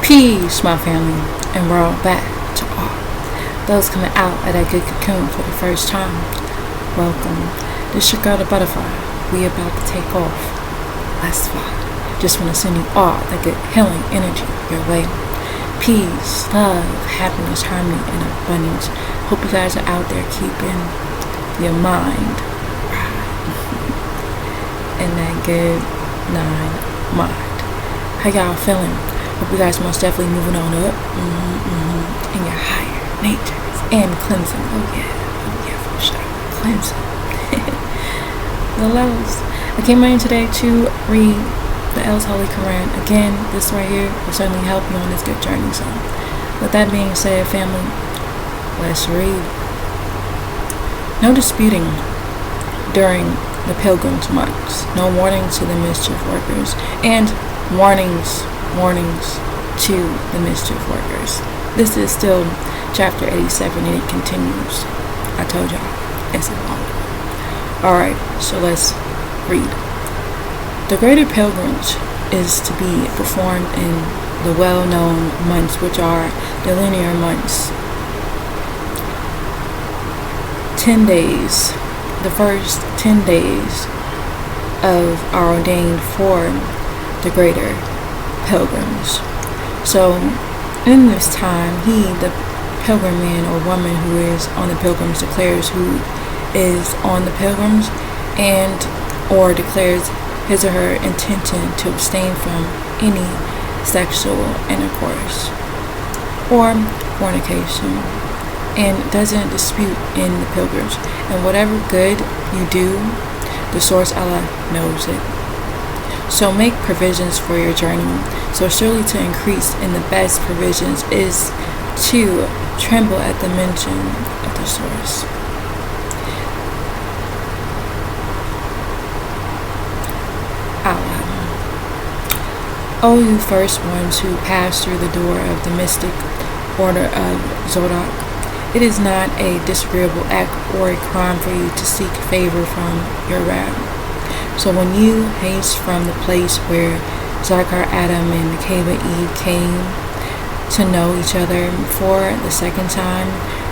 Peace, my family, and we're all back to all those coming out of that good cocoon for the first time. Welcome. This your girl, the butterfly. We about to take off. Let's fly. Just want to send you all that good healing energy your way. Peace, love, happiness, harmony, and abundance. Hope you guys are out there keeping your mind right in that good 9 mind. How y'all feeling? Hope you guys most definitely moving on up in your higher natures and cleansing. Oh yeah, for sure. Cleansing. The levels. I came in today to read the L's Holy Qur'aan. Again, this right here will certainly help you on this good journey. So, with that being said, family, let's read. No disputing during the pilgrim's months. No warning to the mischief workers. And warnings to the mischief workers. This is still chapter 87 and it continues. I told y'all, it's a long one. Alright, so let's read. The greater pilgrimage is to be performed in the well-known months, which are the linear months. 10 days. The first 10 days are ordained for the greater pilgrims. So in this time, the pilgrim man or woman who is on the pilgrims declares who is on the pilgrims and or declares his or her intention to abstain from any sexual intercourse or fornication and doesn't dispute in the pilgrims. And whatever good you do, the source Allah knows it. So make provisions for your journey. So surely to increase in the best provisions is to tremble at the mention of the source. Allah. O you first ones who pass through the door of the mystic order of Zodok, it is not a disagreeable act or a crime for you to seek favor from your Rabb. So when you haste from the place where Zakar Adam and Makeba Eve came to know each other for the second time,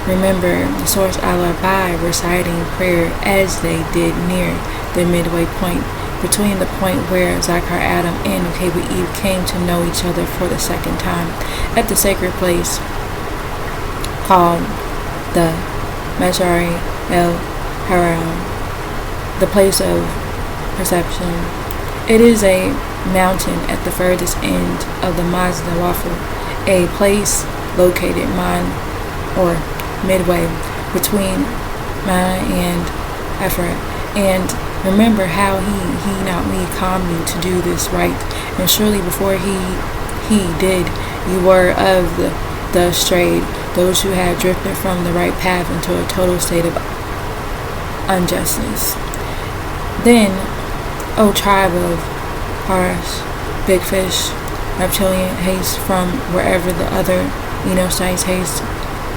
remember the source Allah by reciting prayer as they did near the midway point between the point where Zakar Adam and Makeba Eve came to know each other for the second time at the sacred place called the Mashari El Haram, the place of perception. It is a mountain at the furthest end of the Mazda Waffle, a place located midway between Mana and Ephraim. And remember how he not me calmed you to do this right. And surely before he did, you were of the strayed, those who had drifted from the right path into a total state of unjustness. Then, O tribe of Paras, big fish, reptilian, haste from wherever the other Enochites haste,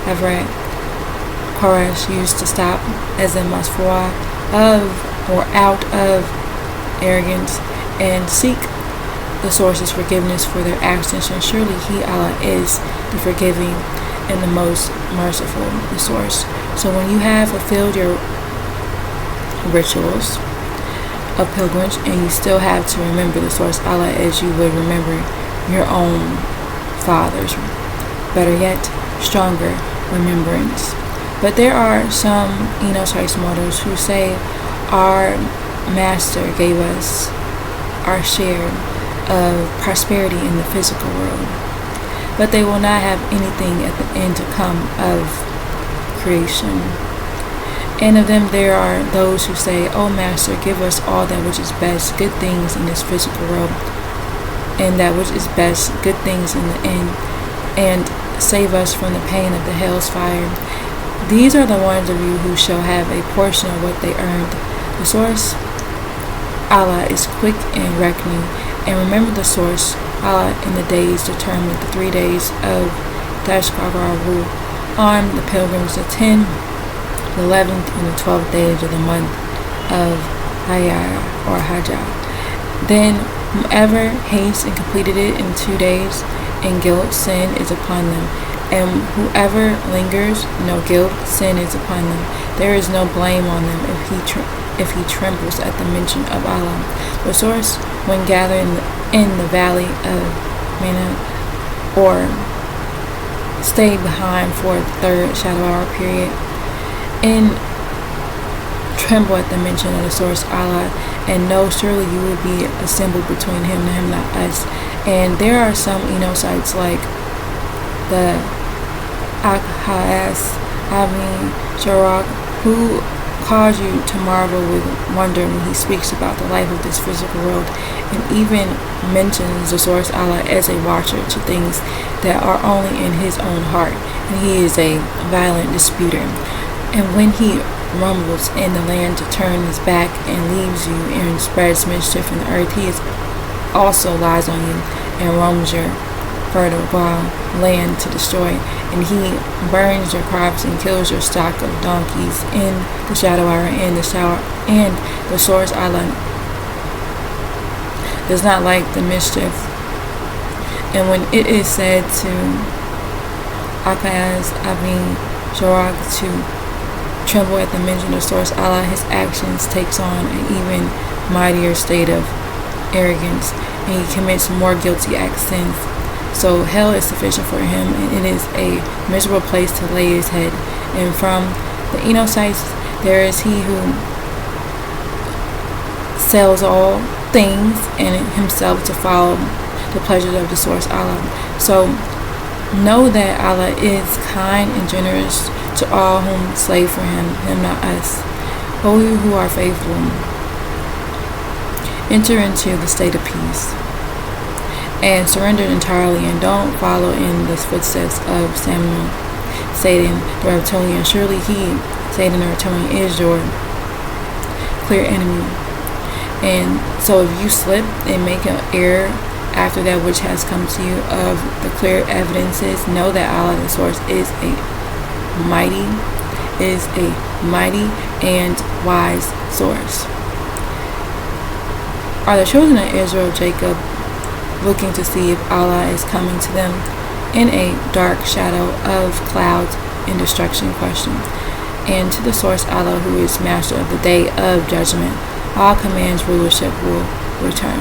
Everett, Paras used to stop as a masfua of or out of arrogance and seek the source's forgiveness for their actions, and surely He, Allah, is the forgiving and the most merciful, the source. So when you have fulfilled your rituals of pilgrimage and you still have to remember the source Allah as you would remember your own fathers, better yet, stronger remembrance. But there are some Enochites mortals who say our master gave us our share of prosperity in the physical world, but they will not have anything at the end to come of creation. And of them there are those who say, O Master, give us all that which is best, good things in this physical world, and that which is best, good things in the end, and save us from the pain of the hell's fire. These are the ones of you who shall have a portion of what they earned. The source, Allah, is quick in reckoning, and remember the source, Allah, in the days determined, the 3 days of Tashkaravu, on the pilgrims, the 10th, the 11th, and the 12th days of the month of Hayar or Hajjah. Then whomever hastes and completed it in 2 days, and guilt, sin is upon them. And whoever lingers, no guilt, sin is upon them. There is no blame on them if he trembles at the mention of Allah. The source, when gathered in the valley of Mana, or stay behind for the third shadow hour period, and tremble at the mention of the source Allah, and know surely you will be assembled between him and him, not us. And there are some sites like the Akhas, Sharak, who cause you to marvel with wonder when he speaks about the life of this physical world, and even mentions the source Allah as a watcher to things that are only in his own heart, and he is a violent disputer. And when he rumbles in the land to turn his back and leaves you and spreads mischief in the earth, he is also lies on you and roams your fertile land to destroy, and he burns your crops and kills your stock of donkeys in the shadow hour and the shower, and the source Allah does not like the mischief. And when it is said to Akaz Sharak to tremble at the mention of source Allah, his actions takes on an even mightier state of arrogance, and he commits more guilty sins. So hell is sufficient for him, and it is a miserable place to lay his head. And from the Enosites, there is he who sells all things and himself to follow the pleasures of the source Allah. So know that Allah is kind and generous to all whom slave for him not us. O you who are faithful, enter into the state of peace and surrender entirely, and don't follow in the footsteps of Satan the reptilian. Surely he, Satan the reptilian, is your clear enemy. And so if you slip and make an error after that which has come to you of the clear evidences, know that Allah the source is a mighty and wise source. Are the children of Israel, Jacob, looking to see if Allah is coming to them in a dark shadow of clouds and destruction? Question. And to the source Allah, who is master of the day of judgment, all commands rulership will return.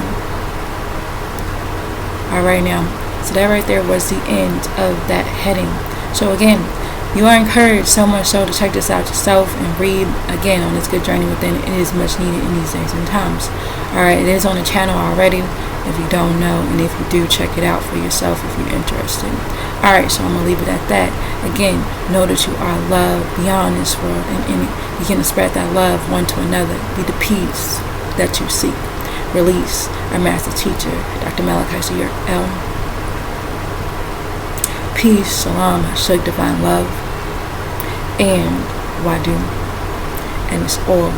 Alright, now, so that right there was the end of that heading. So again, you are encouraged so much so to check this out yourself and read again on this good journey within. It is much needed in these days and times. Alright, it is on the channel already if you don't know, and if you do, check it out for yourself if you're interested. Alright, so I'm going to leave it at that. Again, know that you are loved beyond this world, and begin to spread that love one to another. Be the peace that you seek. Release our master teacher, Dr. Malachi L. Peace, shalom, Hashuk, divine love, and wadu. And it's all